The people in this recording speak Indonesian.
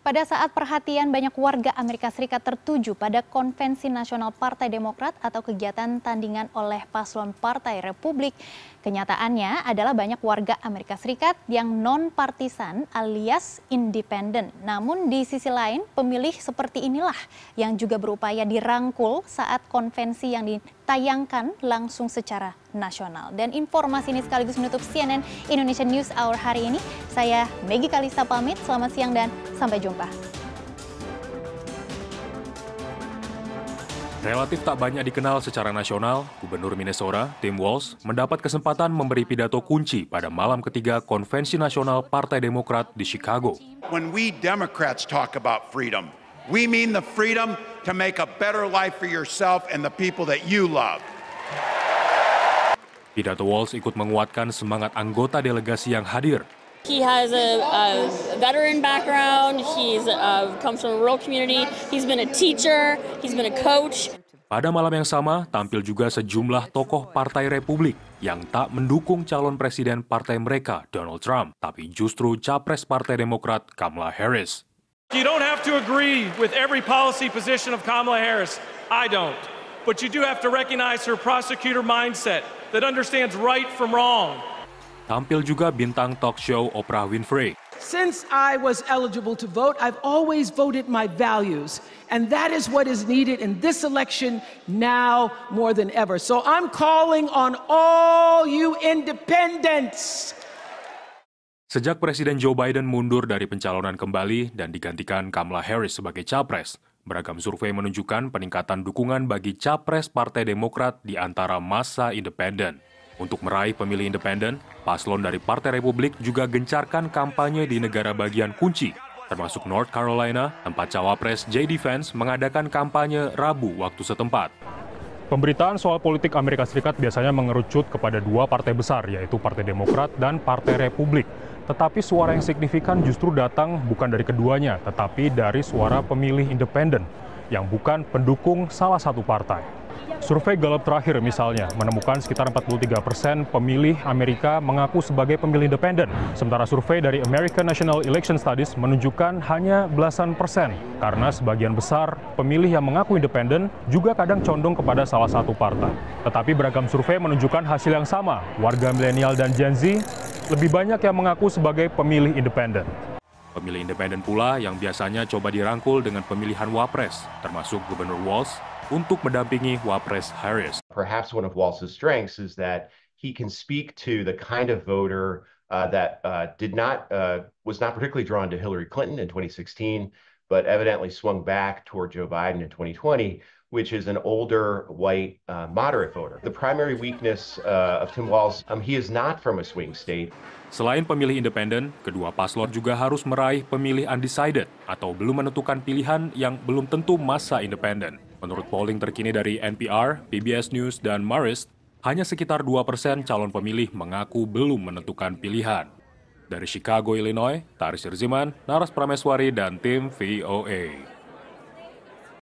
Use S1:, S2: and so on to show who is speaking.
S1: Pada saat perhatian banyak warga Amerika Serikat tertuju pada Konvensi Nasional Partai Demokrat atau kegiatan tandingan oleh paslon Partai Republik, kenyataannya adalah banyak warga Amerika Serikat yang non-partisan alias independen. Namun di sisi lain, pemilih seperti inilah yang juga berupaya dirangkul saat konvensi yang ditayangkan langsung secara nasional. Dan informasi ini sekaligus menutup CNN Indonesia News Hour hari ini. Saya Meggy Kalista pamit, selamat siang dan sampai jumpa.
S2: Relatif tak banyak dikenal secara nasional, Gubernur Minnesota, Tim Walz, mendapat kesempatan memberi pidato kunci pada malam ketiga Konvensi Nasional Partai Demokrat di Chicago.
S3: When we Democrats talk about freedom, we mean the freedom to make a better life for yourself and the people that you love.
S2: Pidato Walz ikut menguatkan semangat anggota delegasi yang hadir.
S4: He has a veteran background, comes from a rural community, he's been a teacher, he's been a coach.
S2: Pada malam yang sama, tampil juga sejumlah tokoh Partai Republik yang tak mendukung calon presiden partai mereka, Donald Trump, tapi justru capres Partai Demokrat, Kamala Harris.
S5: You don't have to agree with every policy position of Kamala Harris. I don't. But you do have to recognize her prosecutor mindset that understands right from wrong.
S2: Tampil juga bintang talk show Oprah Winfrey.
S6: Since I was eligible to vote, I've always voted my values. And that is what is needed in this election now more than ever. So I'm calling on all you independents.
S2: Sejak Presiden Joe Biden mundur dari pencalonan kembali dan digantikan Kamala Harris sebagai capres, beragam survei menunjukkan peningkatan dukungan bagi capres Partai Demokrat di antara massa independen. Untuk meraih pemilih independen, paslon dari Partai Republik juga gencarkan kampanye di negara bagian kunci, termasuk North Carolina, tempat cawapres J.D. Vance mengadakan kampanye Rabu waktu setempat. Pemberitaan soal politik Amerika Serikat biasanya mengerucut kepada dua partai besar, yaitu Partai Demokrat dan Partai Republik. Tetapi suara yang signifikan justru datang bukan dari keduanya, tetapi dari suara pemilih independen, yang bukan pendukung salah satu partai. Survei Gallup terakhir misalnya menemukan sekitar 43% pemilih Amerika mengaku sebagai pemilih independen. Sementara survei dari American National Election Studies menunjukkan hanya belasan persen. Karena sebagian besar pemilih yang mengaku independen juga kadang condong kepada salah satu partai. Tetapi beragam survei menunjukkan hasil yang sama. Warga milenial dan Gen Z lebih banyak yang mengaku sebagai pemilih independen. Pemilih independen pula yang biasanya coba dirangkul dengan pemilihan wapres, termasuk Gubernur Walz, untuk mendampingi Wapres Harris.
S7: Perhaps one of Walz's strengths is that he can speak to the kind of voter that was not particularly drawn to Hillary Clinton in 2016, but evidently swung back toward Joe Biden in 2020, which is an older, white, moderate voter. The primary weakness of Tim Walz, he is not from a swing state.
S2: Selain pemilih independen, kedua paslon juga harus meraih pemilih undecided atau belum menentukan pilihan yang belum tentu massa independen. Menurut polling terkini dari NPR, PBS News, dan Marist, hanya sekitar 2% calon pemilih mengaku belum menentukan pilihan. Dari Chicago, Illinois, Taris Irziman, Naras Prameswari, dan tim VOA.